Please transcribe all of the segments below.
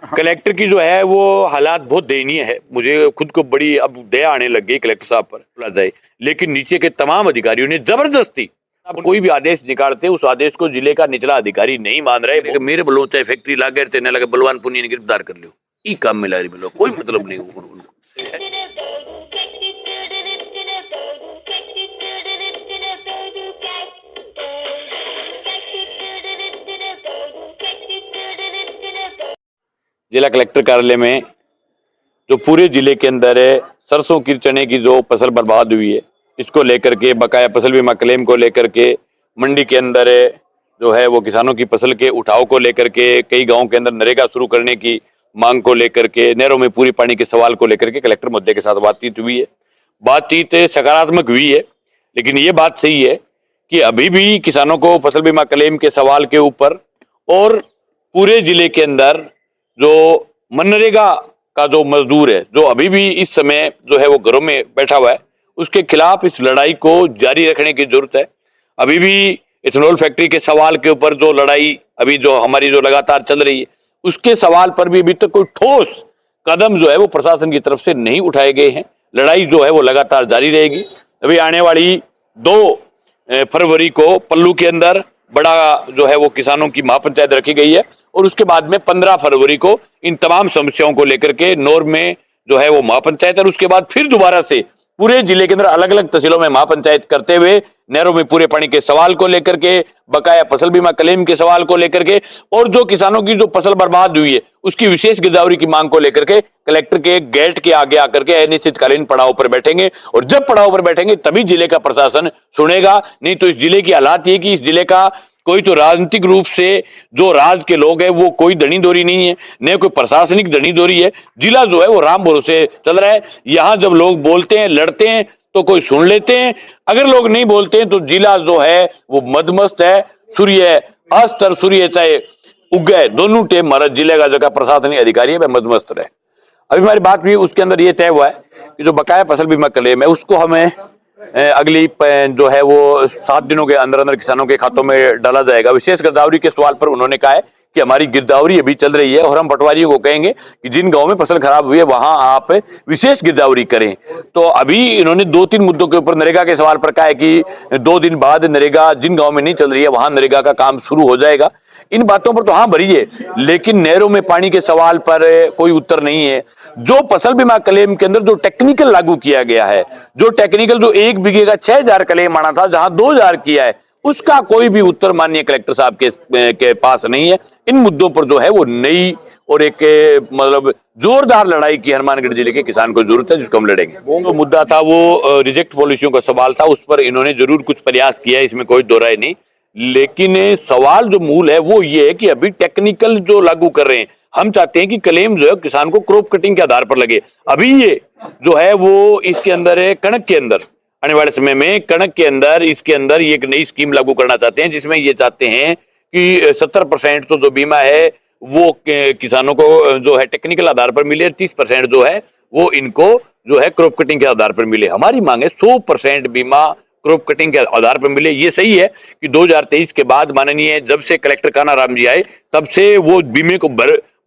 Collector की जो है वो हालात बहुत दयनीय है। मुझे खुद को बड़ी अब दया आने लग गई कलेक्टर साहब पर, बोला जाए। लेकिन नीचे के तमाम अधिकारियों ने जबरदस्ती, अब कोई भी आदेश निकालते उस आदेश को जिले का निचला अधिकारी नहीं मान रहे। मेरे बोलो चाहे फैक्ट्री लागे तेने लगे बलवान पुनिया ने गिरफ्तार कर लियो, ई काम में ला रही बोलो, कोई मतलब नहीं उनको। जिला कलेक्टर कार्यालय में जो पूरे जिले के अंदर सरसों की चने की जो फसल बर्बाद हुई है, इसको लेकर के बकाया फसल बीमा क्लेम को लेकर के मंडी के अंदर जो है वो किसानों की फसल के उठाव को लेकर के कई गांवों के अंदर नरेगा शुरू करने की मांग को लेकर के नहरों में पूरी पानी के सवाल को लेकर के कलेक्टर मुद्दे के साथ बातचीत हुई है। बातचीत सकारात्मक हुई है, लेकिन ये बात सही है कि अभी भी किसानों को फसल बीमा क्लेम के सवाल के ऊपर और पूरे जिले के अंदर जो मनरेगा का जो मजदूर है जो अभी भी इस समय जो है वो घरों में बैठा हुआ है, उसके खिलाफ इस लड़ाई को जारी रखने की जरूरत है। अभी भी इथेनॉल फैक्ट्री के सवाल के ऊपर जो लड़ाई अभी जो हमारी जो लगातार चल रही है, उसके सवाल पर भी अभी तक कोई ठोस कदम जो है वो प्रशासन की तरफ से नहीं उठाए गए हैं। लड़ाई जो है वो लगातार जारी रहेगी। अभी आने वाली 2 फरवरी को पल्लू के अंदर बड़ा जो है वो किसानों की महापंचायत रखी गई है और उसके बाद में 15 फरवरी को इन तमाम समस्याओं को लेकर के नौर में जो है वो महापंचायत, और उसके बाद फिर दोबारा से पूरे जिले के अंदर अलग अलग तहसीलों में महापंचायत करते हुए नहरों में पूरे पानी के सवाल को लेकर के, बकाया फसल बीमा क्लेम के सवाल को लेकर के और जो किसानों की जो फसल बर्बाद हुई है उसकी विशेष गिरदावरी की मांग को लेकर के कलेक्टर के गेट के आगे आकर के अनिश्चितकालीन पड़ाव पर बैठेंगे। और जब पड़ाव पर बैठेंगे तभी जिले का प्रशासन सुनेगा, नहीं तो इस जिले की हालात ये कि इस जिले का कोई तो राजनीतिक रूप से जो राज के लोग हैं वो कोई धनी दोरी नहीं है, न कोई प्रशासनिक धनी दोरी है। जिला जो है वो राम भरोसे चल रहा है। यहाँ जब लोग बोलते हैं लड़ते हैं तो कोई सुन लेते हैं, अगर लोग नहीं बोलते हैं तो जिला जो है वो मदमस्त है। सूर्य अस्तर सूर्य चाहे उगे दोनों टेम हमारा जिले का जगह प्रशासनिक अधिकारी है वह मदमस्त रहे। अभी हमारी बात हुई उसके अंदर ये तय हुआ है कि जो बकाया फसल बीमा क्लेम है उसको हमें अगली जो है वो 7 दिनों के अंदर अंदर किसानों के खातों में डाला जाएगा। विशेष गिरदावरी के सवाल पर उन्होंने कहा है कि हमारी गिरदावरी अभी चल रही है और हम पटवारियों को कहेंगे कि जिन गांव में फसल खराब हुई है वहां आप विशेष गिरदावरी करें। तो अभी इन्होंने 2-3 मुद्दों के ऊपर नरेगा के सवाल पर कहा है कि 2 दिन बाद नरेगा जिन गाँव में नहीं चल रही है वहां नरेगा का काम शुरू हो जाएगा। इन बातों पर तो हाँ भरी है, लेकिन नहरों में पानी के सवाल पर कोई उत्तर नहीं है। जो फसल बीमा क्लेम के अंदर जो टेक्निकल लागू किया गया है, जो टेक्निकल जो 1 बीघे का 6000 क्लेम आना था जहां 2000 किया है, उसका कोई भी उत्तर माननीय कलेक्टर साहब के पास नहीं है। इन मुद्दों पर जो है वो नई और एक मतलब जोरदार लड़ाई की हनुमानगढ़ जिले के किसान को जरूरत है, जिसको हम लड़ेंगे। वो जो मुद्दा था वो रिजेक्ट पॉलिसियों का सवाल था, उस पर इन्होंने जरूर कुछ प्रयास किया है, इसमें कोई दो राय नहीं। लेकिन सवाल जो मूल है वो ये है कि अभी टेक्निकल जो लागू कर रहे हैं, हम चाहते हैं कि क्लेम जो है किसान को क्रॉप कटिंग के आधार पर लगे। अभी ये जो है वो इसके अंदर है कणक के अंदर आने वाले समय में कणक के अंदर इसके अंदर ये एक नई स्कीम लागू करना चाहते हैं, जिसमें ये चाहते हैं कि 70% तो जो बीमा है वो किसानों को जो है टेक्निकल आधार पर मिले, 30% जो है वो इनको जो है क्रॉप कटिंग के आधार पर मिले। हमारी मांग है 100% बीमा क्रॉप कटिंग के आधार पर मिले। ये सही है कि 2023 के बाद माननीय जब से कलेक्टर कानाराम जी आए तब से वो बीमे को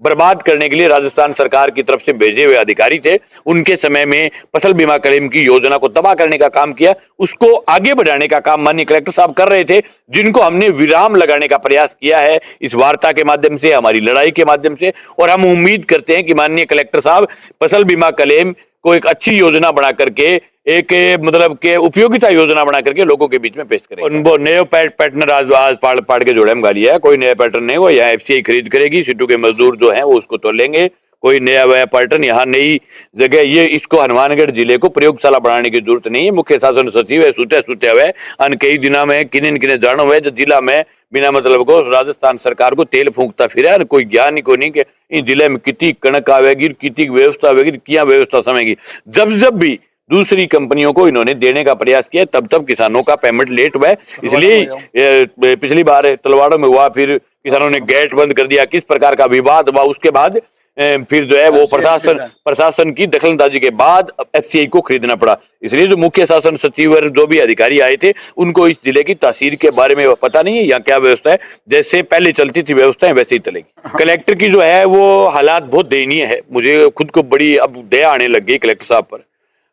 बर्बाद करने के लिए राजस्थान सरकार की तरफ से भेजे हुए अधिकारी थे, उनके समय में फसल बीमा क्लेम की योजना को तबाह करने का काम किया, उसको आगे बढ़ाने का काम माननीय कलेक्टर साहब कर रहे थे, जिनको हमने विराम लगाने का प्रयास किया है इस वार्ता के माध्यम से, हमारी लड़ाई के माध्यम से। और हम उम्मीद करते हैं कि माननीय कलेक्टर साहब फसल बीमा क्लेम को एक अच्छी योजना बना करके एक मतलब के उपयोगिता योजना बना करके लोगों के बीच में पेश करें। वो नया पैटर्न आज पाड़ के जोड़े हम गाली है, कोई नया पैटर्न नहीं, वो यहाँ एफसीआई खरीद करेगी, सीटू के मजदूर जो हैं वो उसको तो लेंगे, कोई नया वया पैटर्न यहाँ नई जगह ये इसको हनुमानगढ़ जिले को प्रयोगशाला बनाने की जरूरत नहीं है। मुख्य शासन सचिव है सुते हुए अन कई दिनों में किने जानो हुए जो जिला में बिना मतलब को राजस्थान सरकार को तेल फूंकता फिर कोई ज्ञान ही को नहीं कि इन जिले में कितनी कणक आवेगी, कितनी व्यवस्था आवेगी, क्या व्यवस्था समेगी। जब भी दूसरी कंपनियों को इन्होंने देने का प्रयास किया तब किसानों का पेमेंट लेट हुआ है। इसलिए पिछली बार तलवाड़ों में हुआ, फिर किसानों ने गेट बंद कर दिया, किस प्रकार का विवाद हुआ, उसके बाद फिर जो है वो प्रशासन की दखलंदाजी के बाद एफसीआई को खरीदना पड़ा। इसलिए जो मुख्य शासन सचिव और जो भी अधिकारी आए थे उनको इस जिले की तहसील के बारे में पता नहीं है, यहाँ क्या व्यवस्था है, जैसे पहले चलती थी व्यवस्थाएं वैसे ही चलेगी। कलेक्टर की जो है वो हालात बहुत दयनीय है, मुझे खुद को बड़ी अब दया आने लग गई कलेक्टर साहब पर।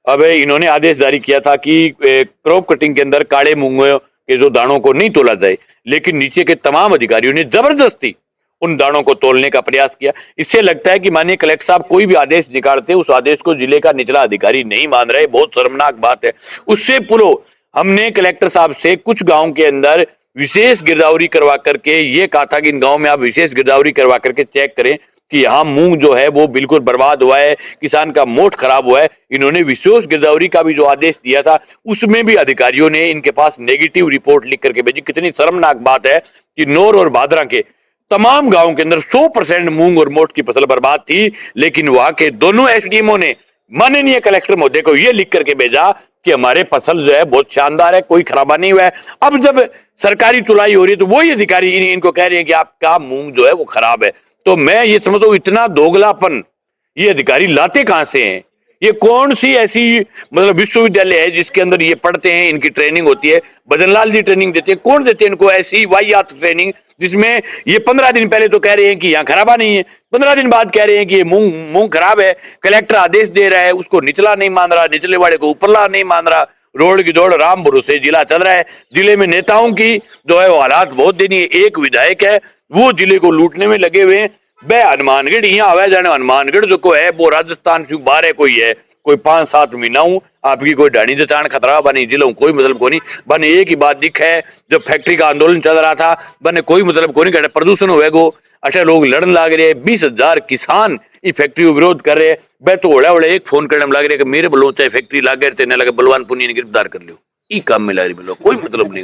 अब इन्होंने आदेश जारी किया था कि क्रॉप कटिंग के अंदर काले मूंगों के जो दानों को नहीं तोला जाए, लेकिन नीचे के तमाम अधिकारियों ने जबरदस्ती उन दानों को तोलने का प्रयास किया। इससे लगता है कि माननीय कलेक्टर साहब कोई भी आदेश निकालते उस आदेश को जिले का निचला अधिकारी नहीं मान रहे, बहुत शर्मनाक बात है। उससे पूर्व हमने कलेक्टर साहब से कुछ गांव के अंदर विशेष गिरदावरी करवा करके ये कहा था कि इन गांव में आप विशेष गिरदावरी करवा करके चेक करें कि यहाँ मूंग जो है वो बिल्कुल बर्बाद हुआ है, किसान का मोट खराब हुआ है। इन्होंने विशेष गिरदावरी का भी जो आदेश दिया था उसमें भी अधिकारियों ने इनके पास नेगेटिव रिपोर्ट लिख करके भेजी। कितनी शर्मनाक बात है कि नौर और भादरा के तमाम गांव के अंदर 100% मूंग और मोट की फसल बर्बाद थी, लेकिन वहां के दोनों एसडीएमओ ने माननीय कलेक्टर महोदय को यह लिख करके भेजा कि हमारे फसल जो है बहुत शानदार है, कोई खराबा नहीं हुआ है। अब जब सरकारी चुलाई हो रही है तो वही अधिकारी इनको कह रहे हैं कि आपका मूंग जो है वो खराब है। तो मैं ये समझता हूँ इतना दोगलापन ये अधिकारी लाते कहां से हैं? ये कौन सी ऐसी मतलब विश्वविद्यालय है जिसके अंदर ये पढ़ते हैं, इनकी ट्रेनिंग होती है? भजनलाल जी ट्रेनिंग देते हैं, कौन देते हैं इनको ऐसी वाहियात ट्रेनिंग जिसमें ये 15 दिन पहले तो कह रहे हैं कि यहाँ खराबा नहीं है, 15 दिन बाद कह रहे हैं कि ये मूंग खराब है, कलेक्टर आदेश दे रहा है उसको निचला नहीं मान रहा, निचले वाले को ऊपरला नहीं मान रहा, रोड की दौड़ राम भरोसे जिला चल रहा है। जिले में नेताओं की जो है वो हालात बहुत दयनीय है। एक विधायक है वो जिले को लूटने में लगे हुए हैं। वह हनुमानगढ़ यहाँ आवे जाने हनुमानगढ़ जो को है वो राजस्थान से बाहर कोई है, कोई 5-7 महीना हूँ आपकी कोई ढाणी जचान खतरा बनी जिला कोई मतलब को नहीं बने। एक ही बात दिख है जब फैक्ट्री का आंदोलन चल रहा था बने कोई मतलब को नहीं, प्रदूषण होएगो अच्छा लोग लड़न लाग रहे, 20,000 किसान ये फैक्ट्री को विरोध कर रहे। वह तो ओड़े एक फोन करने लग रहे कि मेरे बलों चाहे फैक्ट्री लागे तेने लगे बलवान पुनिया ने गिरफ्तार कर लो, ई काम में लग रही कोई मतलब नहीं।